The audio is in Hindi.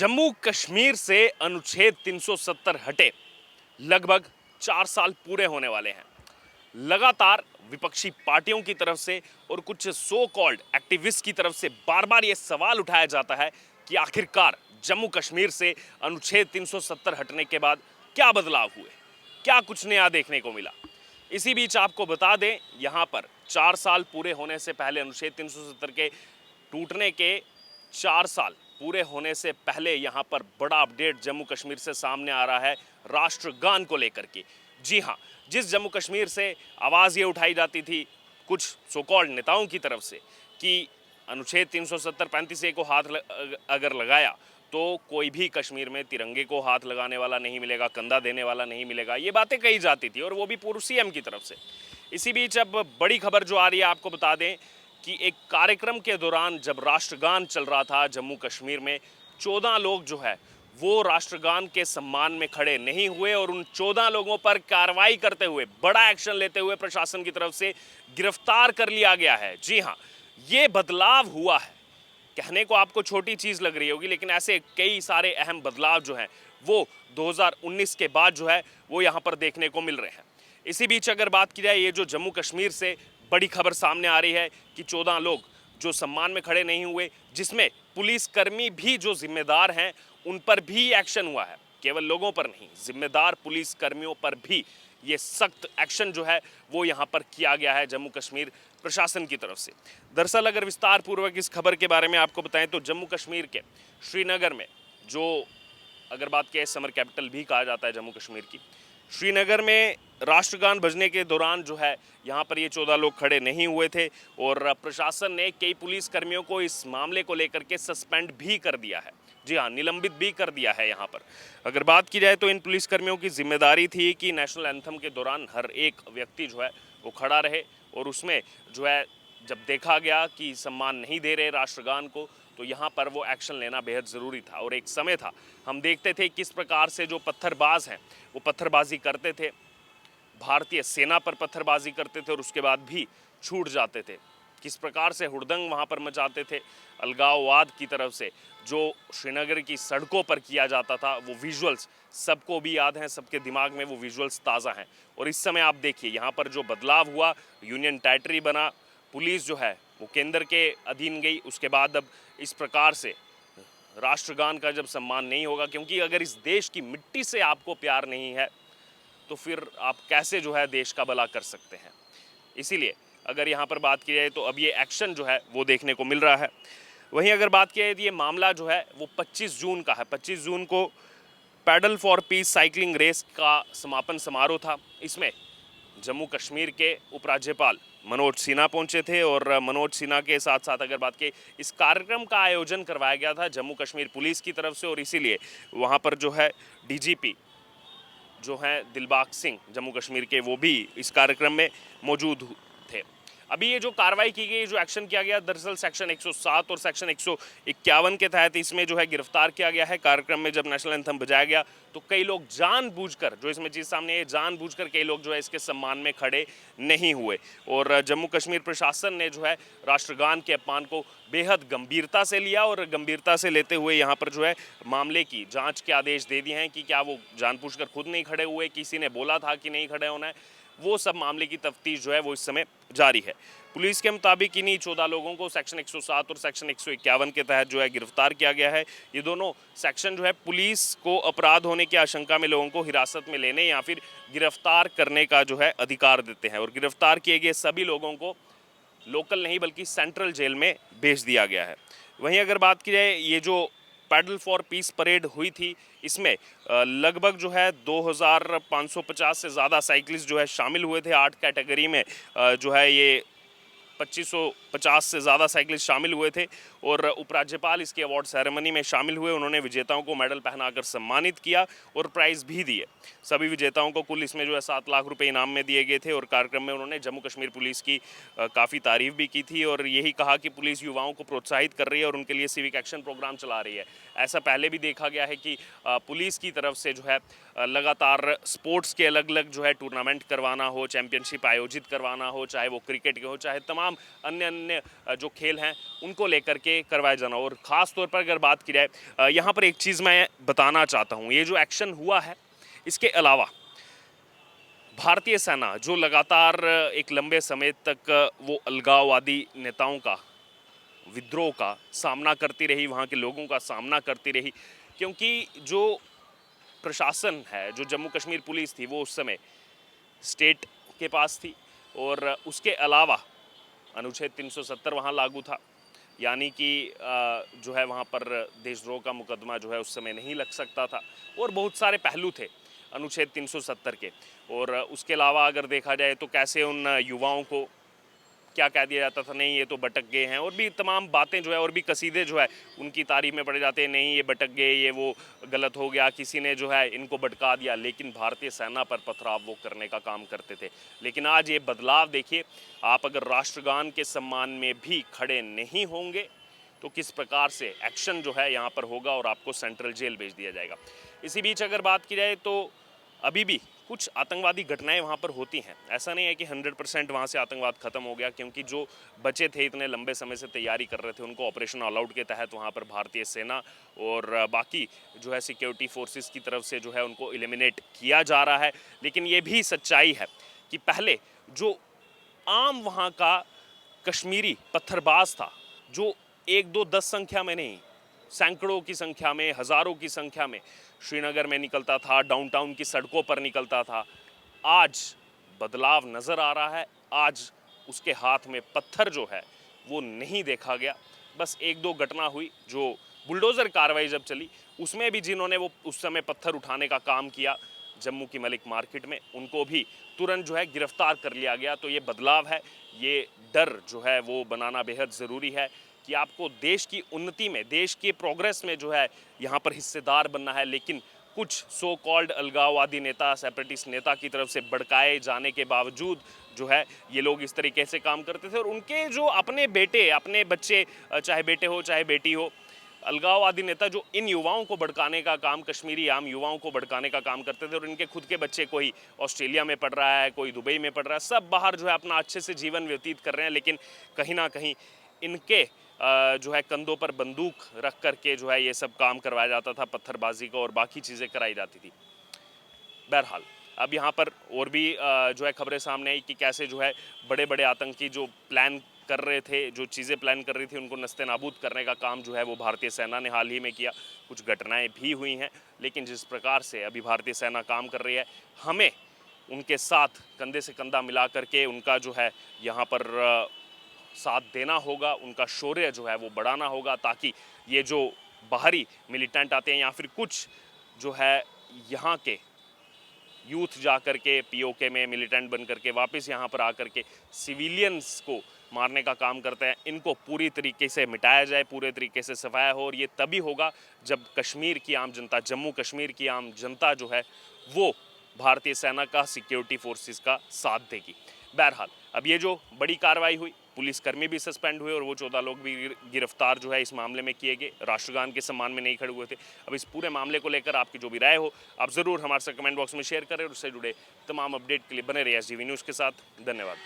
जम्मू कश्मीर से अनुच्छेद 370 हटे लगभग 4 साल पूरे होने वाले हैं। लगातार विपक्षी पार्टियों की तरफ से और कुछ सो कॉल्ड एक्टिविस्ट की तरफ से बार बार ये सवाल उठाया जाता है कि आखिरकार जम्मू कश्मीर से अनुच्छेद 370 हटने के बाद क्या बदलाव हुए, क्या कुछ नया देखने को मिला। इसी बीच आपको बता दें, यहाँ पर 4 साल पूरे होने से पहले अनुच्छेद 370 के टूटने के 4 साल पूरे होने से पहले यहाँ पर बड़ा अपडेट जम्मू कश्मीर से सामने आ रहा है राष्ट्रगान को लेकर के। जी हाँ, जिस जम्मू कश्मीर से आवाज़ ये उठाई जाती थी कुछ सो कॉल्ड नेताओं की तरफ से कि अनुच्छेद 370 35A को हाथ अगर लगाया तो कोई भी कश्मीर में तिरंगे को हाथ लगाने वाला नहीं मिलेगा, कंधा देने वाला नहीं मिलेगा, ये बातें कही जाती थी और वो भी पूर्व सीएम की तरफ से। इसी बीच अब बड़ी खबर जो आ रही है, आपको बता दें कि एक कार्यक्रम के दौरान जब राष्ट्रगान चल रहा था जम्मू कश्मीर में, 14 लोग जो है वो राष्ट्रगान के सम्मान में खड़े नहीं हुए और उन 14 लोगों पर कार्रवाई करते हुए, बड़ा एक्शन लेते हुए प्रशासन की तरफ से गिरफ्तार कर लिया गया है। जी हाँ, ये बदलाव हुआ है। कहने को आपको छोटी चीज़ लग रही होगी, लेकिन ऐसे कई सारे अहम बदलाव जो हैं वो 2019 के बाद जो है वो यहाँ पर देखने को मिल रहे हैं। इसी बीच अगर बात की जाए, ये जो जम्मू कश्मीर से बड़ी खबर सामने आ रही है कि 14 लोग जो सम्मान में खड़े नहीं हुए, जिसमें पुलिसकर्मी भी जो जिम्मेदार हैं उन पर भी एक्शन हुआ है। केवल लोगों पर नहीं, जिम्मेदार पुलिसकर्मियों पर भी ये सख्त एक्शन जो है वो यहाँ पर किया गया है जम्मू कश्मीर प्रशासन की तरफ से। दरअसल अगर विस्तार पूर्वक इस खबर के बारे में आपको बताएं तो जम्मू कश्मीर के श्रीनगर में, जो अगर बात किया समर कैपिटल भी कहा जाता है जम्मू कश्मीर की, श्रीनगर में राष्ट्रगान बजने के दौरान जो है यहाँ पर ये 14 लोग खड़े नहीं हुए थे और प्रशासन ने कई पुलिसकर्मियों को इस मामले को लेकर के सस्पेंड भी कर दिया है। जी हाँ, निलंबित भी कर दिया है। यहाँ पर अगर बात की जाए तो इन पुलिसकर्मियों की जिम्मेदारी थी कि नेशनल एंथम के दौरान हर एक व्यक्ति जो है वो खड़ा रहे और उसमें जो है जब देखा गया कि सम्मान नहीं दे रहे राष्ट्रगान को, तो यहाँ पर वो एक्शन लेना बेहद ज़रूरी था। और एक समय था, हम देखते थे किस प्रकार से जो पत्थरबाज हैं वो पत्थरबाजी करते थे, भारतीय सेना पर पत्थरबाजी करते थे और उसके बाद भी छूट जाते थे। किस प्रकार से हुड़दंग वहाँ पर मचाते थे, अलगाववाद की तरफ से जो श्रीनगर की सड़कों पर किया जाता था, वो विजुअल्स सबको भी याद हैं, सबके दिमाग में वो विजुअल्स ताज़ा हैं। और इस समय आप देखिए यहाँ पर जो बदलाव हुआ, यूनियन टेरिटरी बना, पुलिस जो है वो केंद्र के अधीन गई, उसके बाद अब इस प्रकार से राष्ट्रगान का जब सम्मान नहीं होगा, क्योंकि अगर इस देश की मिट्टी से आपको प्यार नहीं है तो फिर आप कैसे जो है देश का भला कर सकते हैं। इसीलिए अगर यहाँ पर बात की जाए तो अब ये एक्शन जो है वो देखने को मिल रहा है। वहीं अगर बात की जाए तो ये मामला जो है वो 25 जून का है। 25 जून को paddle for peace cycling race का समापन समारोह था। इसमें जम्मू कश्मीर के उपराज्यपाल मनोज सिन्हा पहुंचे थे और मनोज सिन्हा के साथ साथ अगर बात की, इस कार्यक्रम का आयोजन करवाया गया था जम्मू कश्मीर पुलिस की तरफ से और इसीलिए वहाँ पर जो है डीजीपी जो हैं दिलबाग सिंह जम्मू कश्मीर के, वो भी इस कार्यक्रम में मौजूद थे। अभी ये जो कार्रवाई की गई, जो एक्शन किया गया, दरअसल सेक्शन 107 और सेक्शन 151 के तहत इसमें जो है गिरफ्तार किया गया है। कार्यक्रम में जब नेशनल एंथम बजाया गया तो कई लोग जानबूझकर, जो इसमें चीज़ सामने है, जानबूझकर कई लोग जो है इसके सम्मान में खड़े नहीं हुए और जम्मू कश्मीर प्रशासन ने जो है राष्ट्रगान के अपमान को बेहद गंभीरता से लिया और गंभीरता से लेते हुए यहाँ पर जो है मामले की जांच के आदेश दे दिए हैं कि क्या वो जानबूझकर खुद नहीं खड़े हुए, किसी ने बोला था कि नहीं खड़े होना है, वो सब मामले की तफ्तीश जो है वो इस समय जारी है। पुलिस के मुताबिक इन्हीं 14 लोगों को सेक्शन 107 और सेक्शन 151 के तहत जो है गिरफ्तार किया गया है। ये दोनों सेक्शन जो है पुलिस को अपराध होने की आशंका में लोगों को हिरासत में लेने या फिर गिरफ्तार करने का जो है अधिकार देते हैं और गिरफ्तार किए गए सभी लोगों को लोकल नहीं बल्कि सेंट्रल जेल में भेज दिया गया है। वहीं अगर बात की जाए, ये जो पैडल फॉर पीस परेड हुई थी, इसमें लगभग जो है 2550 से ज़्यादा साइकिलिस्ट जो है शामिल हुए थे। 8 कैटेगरी में जो है ये 2550 से ज़्यादा साइकिलिस्ट शामिल हुए थे और उपराज्यपाल इसके अवार्ड सेरेमनी में शामिल हुए। उन्होंने विजेताओं को मेडल पहनाकर सम्मानित किया और प्राइज़ भी दिए। सभी विजेताओं को कुल इसमें जो है 7 लाख रुपए इनाम में दिए गए थे और कार्यक्रम में उन्होंने जम्मू कश्मीर पुलिस की काफ़ी तारीफ भी की थी और यही कहा कि पुलिस युवाओं को प्रोत्साहित कर रही है और उनके लिए सिविक एक्शन प्रोग्राम चला रही है। ऐसा पहले भी देखा गया है कि पुलिस की तरफ से जो है लगातार स्पोर्ट्स के अलग अलग जो है टूर्नामेंट करवाना हो, चैंपियनशिप आयोजित करवाना हो, चाहे वो क्रिकेट के हो, चाहे तमाम अन्य जो खेल हैं उनको लेकर के करके करवाया जाना। और ख़ास तौर पर अगर बात की जाए, यहाँ पर एक चीज़ मैं बताना चाहता हूँ, ये जो एक्शन हुआ है इसके अलावा भारतीय सेना जो लगातार एक लंबे समय तक वो अलगाववादी नेताओं का, विद्रोह का सामना करती रही, वहाँ के लोगों का सामना करती रही, क्योंकि जो प्रशासन है, जो जम्मू कश्मीर पुलिस थी, वो उस समय स्टेट के पास थी और उसके अलावा अनुच्छेद 370 वहाँ लागू था, यानी कि जो है वहाँ पर देशद्रोह का मुकदमा जो है उस समय नहीं लग सकता था और बहुत सारे पहलू थे अनुच्छेद 370 के। और उसके अलावा अगर देखा जाए तो कैसे उन युवाओं को क्या कह दिया जाता था, नहीं ये तो भटक गए हैं, और भी तमाम बातें जो है और भी कसीदे जो है उनकी तारीफ में पड़े जाते हैं, नहीं ये भटक गए, ये वो गलत हो गया, किसी ने जो है इनको भटका दिया। लेकिन भारतीय सेना पर पथराव वो करने का काम करते थे। लेकिन आज ये बदलाव देखिए, आप अगर राष्ट्रगान के सम्मान में भी खड़े नहीं होंगे तो किस प्रकार से एक्शन जो है यहाँ पर होगा और आपको सेंट्रल जेल भेज दिया जाएगा। इसी बीच अगर बात की जाए तो अभी भी कुछ आतंकवादी घटनाएं वहाँ पर होती हैं। ऐसा नहीं है कि 100% वहाँ से आतंकवाद खत्म हो गया, क्योंकि जो बचे थे इतने लंबे समय से तैयारी कर रहे थे, उनको ऑपरेशन ऑल आउट के तहत वहाँ पर भारतीय सेना और बाकी जो है सिक्योरिटी फोर्सेस की तरफ से जो है उनको एलिमिनेट किया जा रहा है। लेकिन ये भी सच्चाई है कि पहले जो आम वहाँ का कश्मीरी पत्थरबाज था, जो 1-2-10 संख्या में नहीं, सैकड़ों की संख्या में, हज़ारों की संख्या में श्रीनगर में निकलता था, डाउनटाउन की सड़कों पर निकलता था, आज बदलाव नज़र आ रहा है। आज उसके हाथ में पत्थर जो है वो नहीं देखा गया। बस 1-2 घटना हुई, जो बुलडोज़र कार्रवाई जब चली उसमें भी जिन्होंने वो उस समय पत्थर उठाने का काम किया जम्मू की मलिक मार्केट में, उनको भी तुरंत जो है गिरफ्तार कर लिया गया। तो ये बदलाव है, ये डर जो है वो बनाना बेहद ज़रूरी है कि आपको देश की उन्नति में, देश के प्रोग्रेस में जो है यहाँ पर हिस्सेदार बनना है। लेकिन कुछ सो कॉल्ड अलगाववादी नेता, सेपरेटिस्ट नेता की तरफ से भड़काए जाने के बावजूद जो है ये लोग इस तरीके से काम करते थे, और उनके जो अपने बेटे, अपने बच्चे, चाहे बेटे हो चाहे बेटी हो, अलगाववादी नेता जो इन युवाओं को भड़काने का काम, कश्मीरी आम युवाओं को भड़काने का काम करते थे, और इनके खुद के बच्चे, कोई ऑस्ट्रेलिया में पढ़ रहा है, कोई दुबई में पढ़ रहा है, सब बाहर जो है अपना अच्छे से जीवन व्यतीत कर रहे हैं। लेकिन कहीं ना कहीं इनके जो है कंधों पर बंदूक रख करके जो है ये सब काम करवाया जाता था, पत्थरबाजी का और बाकी चीज़ें कराई जाती थी। बहरहाल अब यहाँ पर और भी जो है खबरें सामने आई कि कैसे जो है बड़े बड़े आतंकी जो प्लान कर रहे थे, जो चीज़ें प्लान कर रही थी, उनको नस्ते नाबूद करने का काम जो है वो भारतीय सेना ने हाल ही में किया। कुछ घटनाएं भी हुई हैं, लेकिन जिस प्रकार से अभी भारतीय सेना काम कर रही है, हमें उनके साथ कंधे से कंधा मिला करके उनका जो है यहाँ पर साथ देना होगा, उनका शौर्य जो है वो बढ़ाना होगा, ताकि ये जो बाहरी मिलिटेंट आते हैं या फिर कुछ जो है यहाँ के यूथ जा कर के पीओके में मिलिटेंट बन करके वापस यहाँ पर आकर के सिविलियंस को मारने का काम करते हैं, इनको पूरी तरीके से मिटाया जाए, पूरे तरीके से सफाया हो। और ये तभी होगा जब कश्मीर की आम जनता, जम्मू कश्मीर की आम जनता जो है वो भारतीय सेना का, सिक्योरिटी फोर्सेस का साथ देगी। बहरहाल अब ये जो बड़ी कार्रवाई हुई, पुलिसकर्मी भी सस्पेंड हुए और वो 14 लोग भी गिरफ्तार जो है इस मामले में किए गए, राष्ट्रगान के सम्मान में नहीं खड़े हुए थे। अब इस पूरे मामले को लेकर आपकी जो भी राय हो आप ज़रूर हमारे साथ कमेंट बॉक्स में शेयर करें, और उससे जुड़े तमाम अपडेट के लिए बने रहिए एसडीवी न्यूज़ के साथ। धन्यवाद।